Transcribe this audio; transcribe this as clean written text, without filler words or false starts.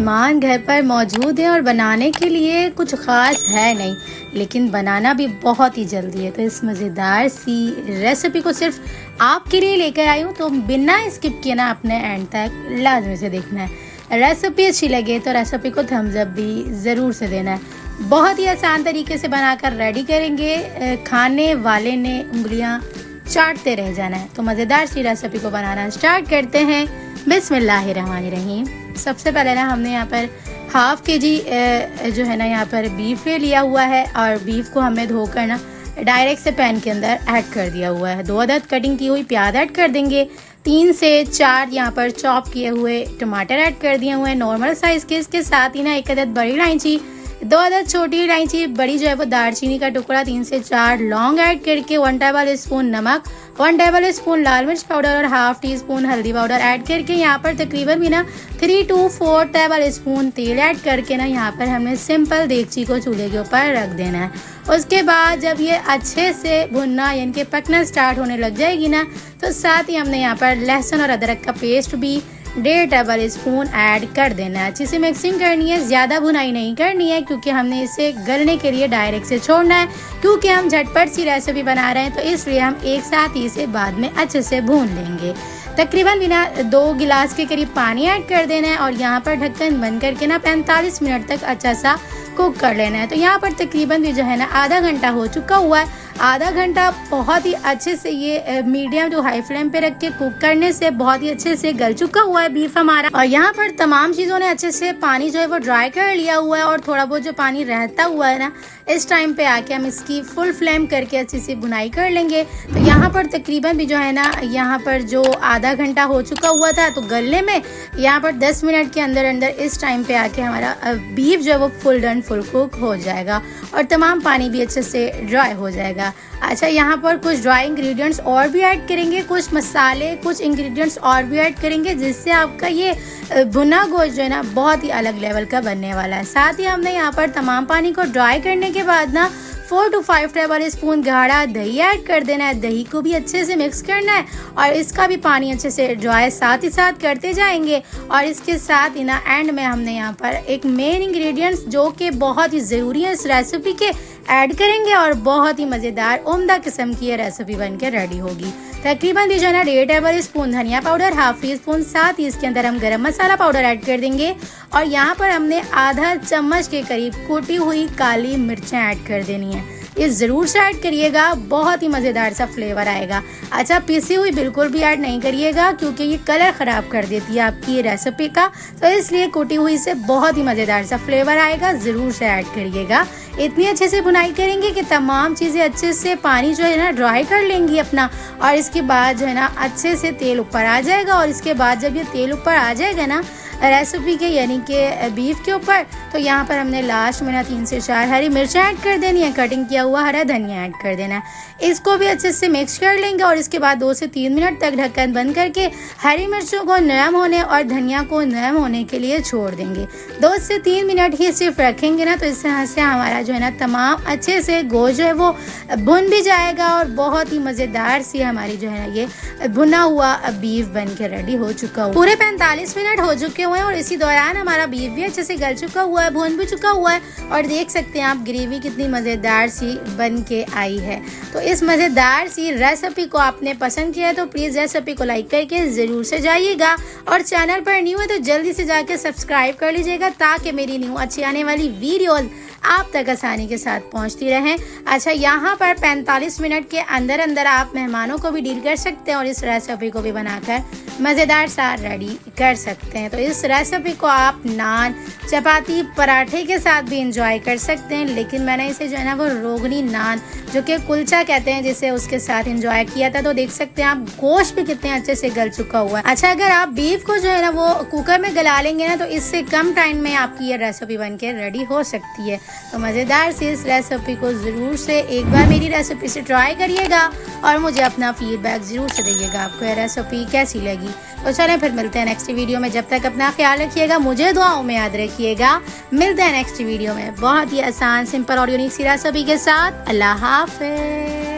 मेहमान घर पर मौजूद हैं और बनाने के लिए कुछ ख़ास है नहीं, लेकिन बनाना भी बहुत ही जल्दी है। तो इस मज़ेदार सी रेसिपी को सिर्फ आपके लिए लेकर आई हूँ, तो बिना स्किप किए ना अपने एंड तक लाजमी से देखना है। रेसिपी अच्छी लगे तो रेसिपी को थम्स अप भी ज़रूर से देना है। बहुत ही आसान तरीके से बनाकर रेडी करेंगे, खाने वाले ने उंगलियाँ चाटते रह जाना है। तो मज़ेदार सी रेसिपी को बनाना स्टार्ट करते हैं। बिस्मिल्लाहिर्रहमानिर्रहीम। सबसे पहले ना हमने यहाँ पर हाफ़ kg जो है ना यहाँ पर बीफ ले लिया हुआ है और बीफ को हमें धोकर ना डायरेक्ट से पैन के अंदर ऐड कर दिया हुआ है। 2 अदद कटिंग की हुई प्याज ऐड कर देंगे। 3 से 4 यहाँ पर चॉप किए हुए टमाटर ऐड कर दिए हुए हैं नॉर्मल साइज़ के। इसके साथ ही ना 1 अदद बड़ी इलायची, 2 अदद छोटी इलायची, बड़ी जो है वो दालचीनी का टुकड़ा, 3 से 4 लौंग ऐड करके 1 टेबल स्पून नमक, 1 टेबल स्पून लाल मिर्च पाउडर और हाफ टी स्पून हल्दी पाउडर ऐड करके यहाँ पर तकरीबन भी ना 3 to 4 टेबल स्पून तेल ऐड करके ना यहाँ पर हमें सिंपल देगची को चूल्हे के ऊपर रख देना है। उसके बाद जब ये अच्छे से भुनना यानी कि पकना स्टार्ट होने लग जाएगी ना, तो साथ ही हमने यहाँ पर लहसुन और अदरक का पेस्ट भी 1.5 टेबल स्पून ऐड कर देना है। अच्छी से मिक्सिंग करनी है, ज़्यादा भुनाई नहीं करनी है क्योंकि हमने इसे गलने के लिए डायरेक्ट से छोड़ना है, क्योंकि हम झटपट सी रेसिपी बना रहे हैं, तो इसलिए हम एक साथ ही इसे बाद में अच्छे से भून लेंगे। तकरीबन बिना 2 गिलास के करीब पानी ऐड कर देना है और यहाँ पर ढक्कन बंद करके ना 45 मिनट तक अच्छा सा कुक कर लेना है। तो यहाँ पर तकरीबन भी जो है ना आधा घंटा हो चुका हुआ है। आधा घंटा बहुत ही अच्छे से ये मीडियम टू हाई फ्लेम पे रख के कुक करने से बहुत ही अच्छे से गल चुका हुआ है बीफ हमारा। और यहाँ पर तमाम चीज़ों ने अच्छे से पानी जो है वो ड्राई कर लिया हुआ है और थोड़ा बहुत जो पानी रहता हुआ है ना, इस टाइम पे आके हम इसकी फुल फ्लेम करके अच्छी सी भुनाई कर लेंगे। तो यहाँ पर तकरीबन भी जो है ना यहाँ पर जो आधा घंटा हो चुका हुआ था, तो गलने में यहाँ पर 10 मिनट के अंदर अंदर इस टाइम पे आके हमारा बीफ जो है वो फुल डन फुल कुक हो जाएगा और तमाम पानी भी अच्छे से ड्राई हो जाएगा। अच्छा, यहाँ पर कुछ ड्राई इंग्रेडिएंट्स और भी ऐड करेंगे, कुछ मसाले, कुछ इंग्रेडिएंट्स और भी ऐड करेंगे, जिससे आपका ये भुना गोश्त जो है ना बहुत ही अलग लेवल का बनने वाला है। साथ ही हमने यहाँ पर तमाम पानी को ड्राई करने के बाद ना 4 to 5 टेबल स्पून गाढ़ा दही ऐड कर देना है। दही को भी अच्छे से मिक्स करना है और इसका भी पानी अच्छे से ड्राई साथ ही साथ करते जाएंगे। और इसके साथ ही ना एंड में हमने यहाँ पर एक मेन इंग्रेडिएंट्स जो कि बहुत ही ज़रूरी है इस रेसिपी के, ऐड करेंगे और बहुत ही मज़ेदार उम्दा किस्म की ये रेसिपी बन के रेडी होगी। तकरीबन भी जो है ना 1.5 टेबल स्पून धनिया पाउडर, हाफ टी स्पून, साथ ही इसके अंदर हम गरम मसाला पाउडर ऐड कर देंगे और यहाँ पर हमने आधा चम्मच के करीब कुटी हुई काली मिर्चें ऐड कर देनी है। ये ज़रूर से ऐड करिएगा, बहुत ही मज़ेदार सा फ्लेवर आएगा। अच्छा, पिसी हुई बिल्कुल भी ऐड नहीं करिएगा क्योंकि ये कलर ख़राब कर देती है आपकी ये रेसिपी का, तो इसलिए कुटी हुई से बहुत ही मज़ेदार सा फ्लेवर आएगा, ज़रूर से ऐड करिएगा। इतनी अच्छे से भुनाई करेंगे कि तमाम चीज़ें अच्छे से पानी जो है ना ड्राई कर लेंगी अपना, और इसके बाद जो है ना अच्छे से तेल ऊपर आ जाएगा। और इसके बाद जब ये तेल ऊपर आ जाएगा ना रेसिपी के यानी कि बीफ के ऊपर, तो यहाँ पर हमने लास्ट में ना 3 से 4 हरी मिर्च ऐड कर देनी है, कटिंग किया हुआ हरा धनिया ऐड कर देना है। इसको भी अच्छे से मिक्स कर लेंगे और इसके बाद 2 से 3 मिनट तक ढक्कन बंद करके हरी मिर्चों को नरम होने और धनिया को नरम होने के लिए छोड़ देंगे। 2 से 3 मिनट ही सिर्फ रखेंगे ना, तो इस तरह से हमारा जो है ना तमाम अच्छे से गोश्त जो है वो भुन भी जाएगा और बहुत ही मज़ेदार सी हमारी जो है ना ये भुना हुआ बीफ बन के रेडी हो चुका हुआ। पूरे 45 मिनट हो चुके हुए हैं और इसी दौरान हमारा बीफ भी अच्छे से गल चुका हुआ है, भुन भी चुका हुआ है और देख सकते हैं आप ग्रेवी कितनी मज़ेदार सी बन के आई है। तो इस मज़ेदार सी रेसिपी को आपने पसंद किया है तो प्लीज़ रेसिपी को लाइक करके ज़रूर से जाइएगा और चैनल पर न्यू है तो जल्दी से जाके सब्सक्राइब कर लीजिएगा ताकि मेरी न्यू अच्छी आने वाली वीडियोज़ आप तक आसानी के साथ पहुंचती रहें। अच्छा, यहाँ पर 45 मिनट के अंदर अंदर आप मेहमानों को भी डील कर सकते हैं और इस रेसिपी को भी बनाकर मज़ेदार सा रेडी कर सकते हैं। तो इस रेसिपी को आप नान, चपाती, पराठे के साथ भी इंजॉय कर सकते हैं, लेकिन मैंने इसे जो है ना वो रोगनी नान जो कि कुलचा कहते हैं जिसे उसके साथ इंजॉय किया था। तो देख सकते हैं आप गोश्त भी कितने अच्छे से गल चुका हुआ है। अच्छा, अगर आप बीफ को जो है ना वो कुकर में गला लेंगे ना, तो इससे कम टाइम में आपकी ये रेसिपी बन के रेडी हो सकती है। तो मज़ेदार सी इस रेसिपी को ज़रूर से एक बार मेरी रेसिपी से ट्राई करिएगा और मुझे अपना फीडबैक ज़रूर से दीजिएगा आपको ये रेसिपी कैसी लगी। तो चलें फिर मिलते हैं नेक्स्ट वीडियो में। जब तक अपना ख्याल रखिएगा, मुझे दुआओं में याद रखिएगा। मिलते हैं नेक्स्ट वीडियो में बहुत ही आसान, सिंपल और यूनिक सी रेसिपी के साथ। अल्लाह हाफ़िज़।